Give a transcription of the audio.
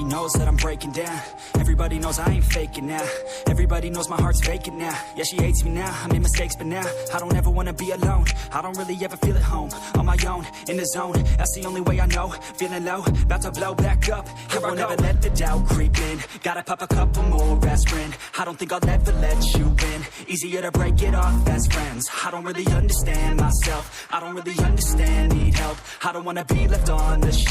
Everybody knows that I'm breaking down. Everybody knows I ain't faking now. Everybody knows my heart's vacant now. Yeah, she hates me now, I made mistakes, but now I don't ever wanna be alone. I don't really ever feel at home. On my own, in the zone, that's the only way I know. Feeling low, about to blow back up. I won't ever let the doubt creep in. Gotta pop a couple more aspirin. I don't think I'll ever let you in. Easier to break it off as friends. I don't really understand myself. I don't really understand, need help. I don't wanna be left on the